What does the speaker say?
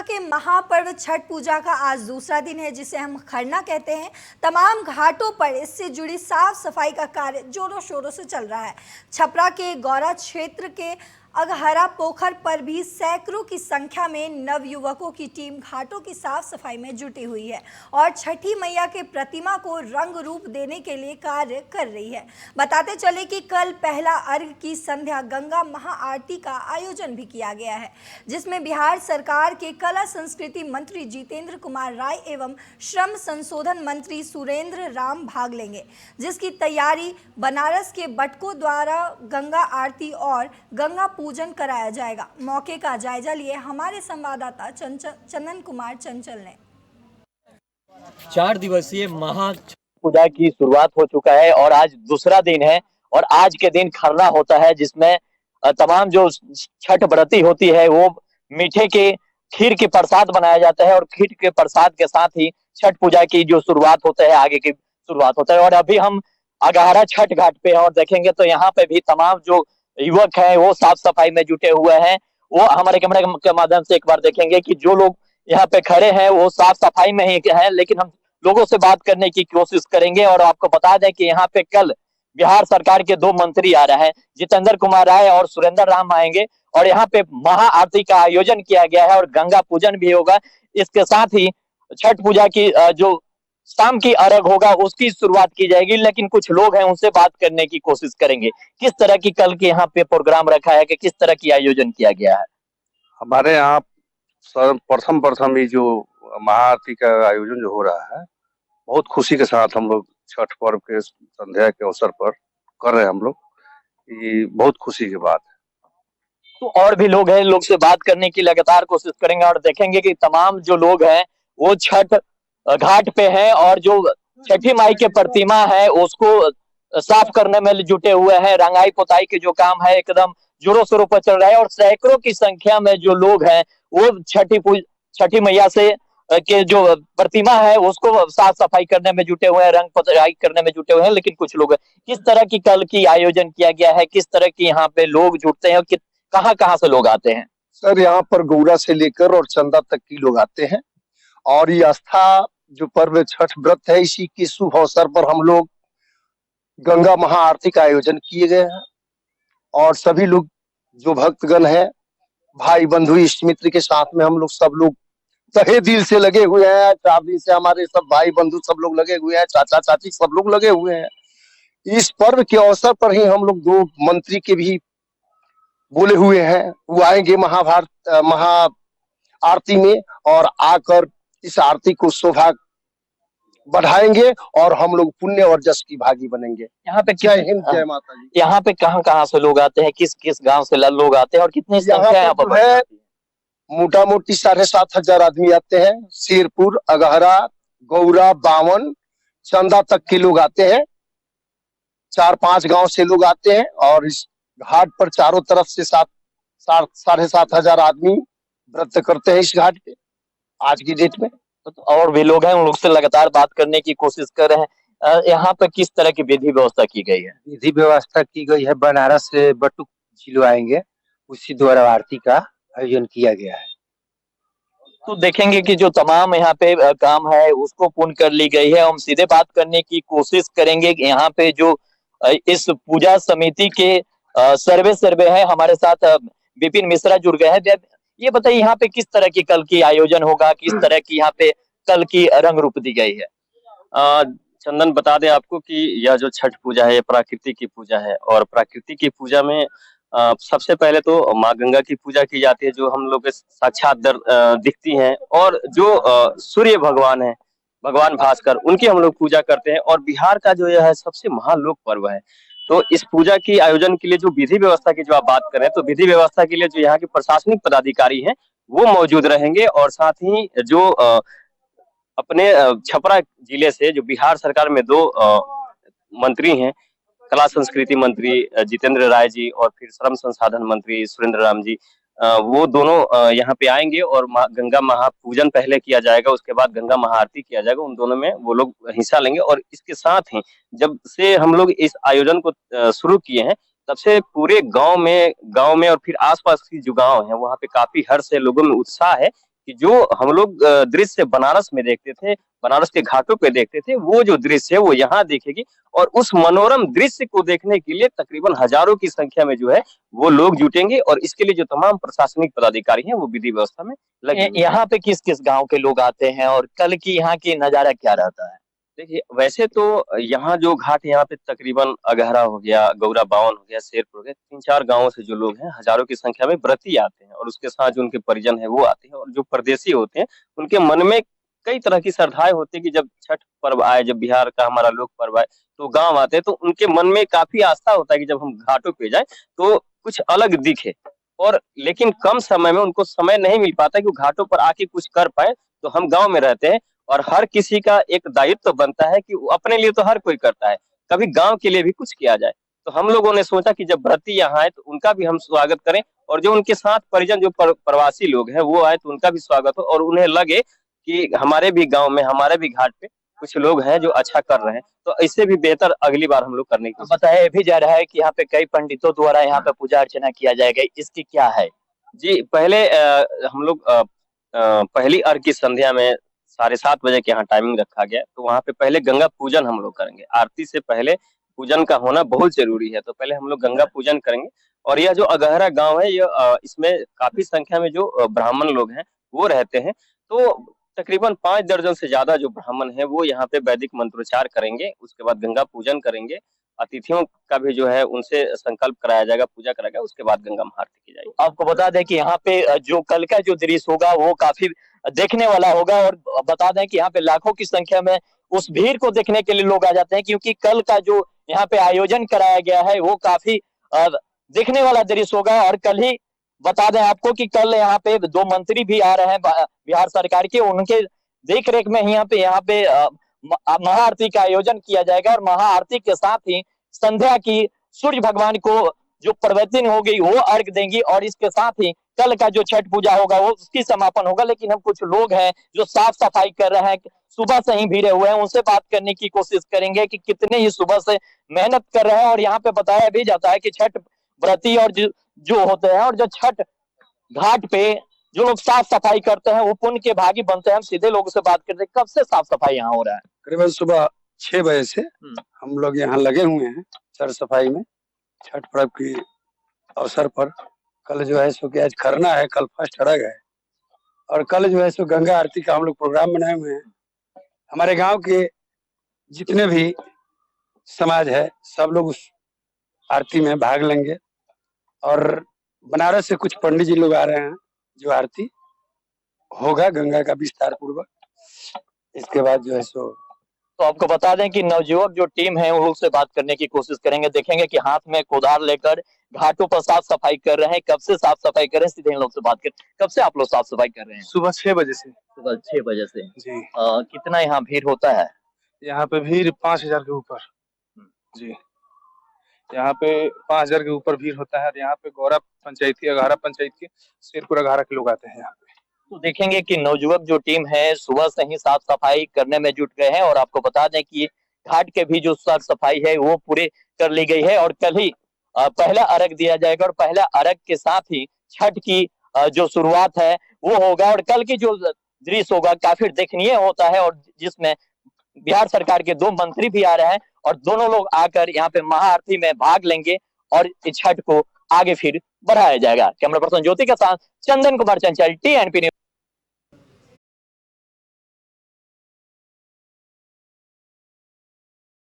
के महापर्व छठ पूजा का आज दूसरा दिन है, जिसे हम खरना कहते हैं। तमाम घाटों पर इससे जुड़ी साफ सफाई का कार्य जोरों शोरों से चल रहा है। छपरा के गौरा क्षेत्र के अगहरा पोखर पर भी सैकड़ों की संख्या में नवयुवकों की टीम घाटों की साफ सफाई में जुटी हुई है और छठी मैया के प्रतिमा को रंग रूप देने के लिए कार्य कर रही है। बताते चले कि कल पहला अर्घ की संध्या गंगा महाआरती का आयोजन भी किया गया है, जिसमें बिहार सरकार के कला संस्कृति मंत्री जितेंद्र कुमार राय एवं श्रम संशोधन मंत्री सुरेंद्र राम भाग लेंगे, जिसकी तैयारी बनारस के बटकों द्वारा गंगा आरती और गंगा पूजन कराया जाएगा। मौके का जायजा लिए हमारे संवाददाता चंदन कुमार चंचल ने। 4 दिवसीय महा पूजा की शुरुआत हो चुका है और आज दूसरा दिन है और आज के दिन खरना होता है, जिसमें तमाम जो छठ व्रती होती है वो मीठे के खीर के प्रसाद बनाया जाता है और खीर के प्रसाद के साथ ही छठ पूजा की जो शुरुआत होता है, आगे की शुरुआत होता है। और अभी हम अगहरा छठ घाट पे हैं और देखेंगे तो यहाँ पे भी तमाम जो युवक हैं वो साफ सफाई में जुटे हुए हैं। वो हमारे कैमरे के माध्यम से एक बार देखेंगे कि जो लोग यहाँ पे खड़े हैं वो साफ सफाई में ही हैं, लेकिन हम लोगों से बात करने की कोशिश करेंगे। और आपको बता दें कि यहाँ पे कल बिहार सरकार के 2 मंत्री आ रहे हैं, जितेंद्र कुमार राय और सुरेंद्र राम आएंगे और यहाँ पे महाआरती का आयोजन किया गया है और गंगा पूजन भी होगा। इसके साथ ही छठ पूजा की जो शाम की अर्घ होगा उसकी शुरुआत की जाएगी। लेकिन कुछ लोग हैं, उनसे बात करने की कोशिश करेंगे किस तरह की कल के यहाँ पे प्रोग्राम रखा है, कि किस तरह की आयोजन किया गया है। हमारे यहाँ प्रथम ये जो महाआरती का आयोजन जो हो रहा है, बहुत खुशी के साथ हम लोग छठ पर्व के संध्या के अवसर पर कर रहे हैं। हम लोग ये बहुत खुशी की बात है। तो और भी लोग हैं, लोग से बात करने की लगातार कोशिश करेंगे और देखेंगे कि तमाम जो लोग हैं वो छठ घाट पे हैं और जो छठी माई के प्रतिमा है उसको साफ करने में जुटे हुए हैं। रंगाई पुताई के जो काम है एकदम जोरों शोरों पर चल रहा है और सैकड़ों की संख्या में जो लोग हैं वो छठी मैया से के जो प्रतिमा है उसको साफ सफाई करने में जुटे हुए हैं, रंग पुताई करने में जुटे हुए हैं। लेकिन कुछ लोग किस तरह की कल की आयोजन किया गया है, किस तरह की यहाँ पे लोग जुटते हैं और कहाँ कहाँ से लोग आते हैं? सर, यहाँ पर गौरा से लेकर और चंदा तक की लोग आते हैं और ये आस्था जो पर्व छठ व्रत है, इसी के शुभ अवसर पर हम लोग गंगा महाआरती का आयोजन किए गए हैं और सभी लोग जो भक्तगण हैं, भाई बंधु इष्ट मित्र के साथ में हम लोग सब लोग तहे दिल से लगे हुए हैं। 4 दिन से हमारे सब भाई बंधु सब लोग लगे हुए हैं, चाचा चाची सब लोग लगे हुए हैं। इस पर्व के अवसर पर ही हम लोग 2 मंत्री के भी बोले हुए हैं, वो आएंगे महा आरती में और आकर इस आरती को शोभा बढ़ाएंगे और हम लोग पुण्य और जस की भागी बनेंगे। यहाँ पे जय हिंद, जय माता जी। यहाँ पे कहाँ कहाँ से लोग आते हैं, किस किस गांव से लोग आते हैं और कितनी संख्या यहाँ पर है? मोटा मोटी 7,500 आदमी आते हैं। शेरपुर, अगहरा, गौरा, बावन, चंदा तक के लोग आते हैं। 4-5 गांव से लोग आते हैं और इस घाट पर चारों तरफ से 7,500 आदमी व्रत करते हैं इस घाट पे आज की डेट में। तो और भी लोग हैं, उन लोग से लगातार बात करने की कोशिश कर रहे हैं। यहाँ पे किस तरह की विधि व्यवस्था की गई है? विधि व्यवस्था की गई है, बनारस से बटुक जिलो आएंगे, उसी द्वारा आरती का आयोजन किया गया है। तो देखेंगे कि जो तमाम यहाँ पे काम है उसको पूर्ण कर ली गई है। हम सीधे बात करने की कोशिश करेंगे कि यहाँ पे जो इस पूजा समिति के सर्वे है, हमारे साथ विपिन मिश्रा जुड़ गए हैं। ये बताइए यहाँ पे किस तरह की कल की आयोजन होगा, किस तरह की यहाँ पे कल की रंग रूप दी गई है? चंदन, बता दें आपको कि यह जो छठ पूजा है ये प्रकृति की पूजा है और प्रकृति की पूजा में सबसे पहले तो माँ गंगा की पूजा की जाती है, जो हम लोग के साक्षात दिखती हैं, और जो सूर्य भगवान है, भगवान भास्कर, उनकी हम लोग पूजा करते हैं। और बिहार का जो यह है सबसे महालोक पर्व है। तो इस पूजा की आयोजन के लिए जो विधि व्यवस्था की जो आप बात करें, तो विधि व्यवस्था के लिए जो यहाँ के प्रशासनिक पदाधिकारी हैं वो मौजूद रहेंगे और साथ ही जो अपने छपरा जिले से जो बिहार सरकार में 2 मंत्री हैं, कला संस्कृति मंत्री जितेंद्र राय जी और फिर श्रम संसाधन मंत्री सुरेंद्र राम जी, वो दोनों यहाँ पे आएंगे और गंगा महापूजन पहले किया जाएगा, उसके बाद गंगा महाआरती किया जाएगा। उन दोनों में वो लोग हिस्सा लेंगे। और इसके साथ ही जब से हम लोग इस आयोजन को शुरू किए हैं, तब से पूरे गांव में और फिर आसपास की जो गांव है वहाँ पे काफी हर्ष है, लोगों में उत्साह है कि जो हम लोग दृश्य बनारस में देखते थे, बनारस के घाटों पे देखते थे, वो जो दृश्य है वो यहाँ दिखेगी। और उस मनोरम दृश्य को देखने के लिए तकरीबन हजारों की संख्या में जो है वो लोग जुटेंगे, और इसके लिए जो तमाम प्रशासनिक पदाधिकारी हैं वो विधि व्यवस्था में लगे हुए हैं। यहाँ पे किस किस गांव के लोग आते हैं और कल की यहाँ की नजारा क्या रहता है? देखिए, वैसे तो यहाँ जो घाट यहाँ पे तकरीबन अगहरा हो गया, गौरा बावन हो गया, शेरपुर हो गया, 3-4 गाँवों से जो लोग हैं, हजारों की संख्या में व्रती आते हैं, और उसके साथ जो उनके परिजन हैं वो आते हैं, और जो परदेशी होते हैं, उनके मन में कई तरह की श्रद्धाएँ होती है कि जब छठ पर्व आए, जब बिहार का हमारा लोक पर्व आए, तो गाँव आते हैं, तो उनके मन में काफ़ी आस्था होता है कि जब हम घाटों पे जाएँ, तो कुछ अलग दिखे। और लेकिन कम समय में उनको समय नहीं मिल पाता कि वो घाटों पर आके कुछ कर पाएँ, तो हम गाँव में रहते हैं, और हर किसी का एक दायित्व तो बनता है कि वो अपने लिए तो हर कोई करता है, कभी गाँव के लिए भी कुछ किया जाए। तो हम लोगों ने सोचा कि जब व्रती यहाँ आए तो उनका भी हम स्वागत करें, और जो उनके साथ परिजन जो प्रवासी लोग हैं वो आए तो उनका भी स्वागत हो, और उन्हें लगे कि हमारे भी गाँव में, हमारे भी घाट पे कुछ लोग हैं जो अच्छा कर रहे हैं। तो इससे भी बेहतर अगली बार हम लोग करने की कोशिश बताया भी जा रहा है कि यहाँ पे कई पंडितों द्वारा यहाँ पे पूजा अर्चना किया जाएगा, इसकी क्या है? जी, पहले हम लोग पहली अर्घ की संध्या में 7:30 बजे के यहाँ टाइमिंग रखा गया है, तो वहाँ पे पहले गंगा पूजन हम लोग करेंगे। आरती से पहले पूजन का होना बहुत ज़रूरी है, तो पहले हम लोग गंगा पूजन करेंगे। और यह जो अगहरा गाँव है, इसमें काफ़ी संख्या में जो ब्राह्मण लोग हैं, वो रहते हैं। तो तकरीबन 5 दर्जन से ज़्यादा जो ब्राह्मण हैं, वो यहाँ पे वैदिक मंत्रोच्चार करेंगे, उसके बाद गंगा पूजन करेंगे। अतिथियों का भी जो है उनसे संकल्प कराया जाएगा, पूजा कराया जाएगा, उसके बाद गंगा महाआरती की जाएगी। आपको बता दें कि यहाँ पे जो कल का जो दृश्य होगा वो काफी देखने वाला होगा, और बता दें कि यहाँ पे लाखों की संख्या में उस भीड़ को देखने के लिए लोग आ जाते हैं, क्योंकि कल का जो यहाँ पे आयोजन कराया गया है वो काफी देखने वाला दृश्य होगा। और कल ही बता दें आपको कि कल यहाँ पे 2 मंत्री भी आ रहे हैं बिहार सरकार के, उनके देख रेख में यहाँ पे महाआरती का आयोजन किया जाएगा, और महाआरती के साथ ही संध्या की सूर्य भगवान को जो प्रवचन होगी वो अर्घ देंगी, और इसके साथ ही कल का जो छठ पूजा होगा वो उसकी समापन होगा। लेकिन हम कुछ लोग हैं जो साफ सफाई कर रहे हैं, सुबह से ही भिड़े हुए हैं, उनसे बात करने की कोशिश करेंगे कि कितने ही सुबह से मेहनत कर रहे हैं। और यहाँ पे बताया भी जाता है कि छठ व्रती और जो होते हैं, और जो छठ घाट पे जो लोग साफ सफाई करते हैं वो पुण्य के भागी बनते हैं। हम सीधे लोगों से बात करते हैं, कब से साफ सफाई यहाँ हो रहा है? करीबन सुबह 6 बजे से हम लोग यहाँ लगे हुए हैं सर सफाई में, छठ पर्व के अवसर पर। कल जो है सो कि आज खरना है, कल फर्स्ट अर्घ है, और कल जो है सो गंगा आरती का हम लोग प्रोग्राम बनाए हुए हैं। हमारे गांव के जितने भी समाज है सब लोग उस आरती में भाग लेंगे, और बनारस से कुछ पंडित जी लोग आ रहे हैं, जो आरती होगा गंगा का विस्तार पूर्वक। इसके बाद जो है सो तो आपको बता दें कि नवयुवक जो टीम है उन लोग से बात करने की कोशिश करेंगे, देखेंगे कि हाथ में कोदार लेकर घाटों पर साफ सफाई कर रहे हैं। कब से साफ सफाई कर रहे हैं, सीधे इन लोग से बात कर। कब से आप लोग साफ सफाई कर रहे हैं? सुबह 6 बजे से। सुबह 6 बजे से जी। कितना यहाँ भीड़ होता है? यहाँ पे भीड़ 5000 के ऊपर। जी, यहाँ पे 5000 के ऊपर भीड़ होता है। यहाँ पे गौरा पंचायती, अघारा पंचायत के, शेरपुर अघारा के लोग आते हैं यहाँ पे। तो देखेंगे कि नवयुवक जो टीम है सुबह से ही साफ सफाई करने में जुट गए हैं, और आपको बता दें कि घाट के भी जो साफ सफाई है वो पूरे कर ली गई है। और कल ही पहला अर्घ दिया जाएगा, और पहला अर्घ के साथ ही छठ की जो शुरुआत है वो होगा। और कल की जो दृश्य होगा काफी देखनीय होता है, और जिसमें बिहार सरकार के 2 मंत्री भी आ रहे हैं, और दोनों लोग आकर यहाँ पे महाआरती में भाग लेंगे, और इस छठ को आगे फिर बढ़ाया जाएगा। कैमरा पर्सन ज्योति के साथ चंदन कुमार चंचल, TNP न्यूज।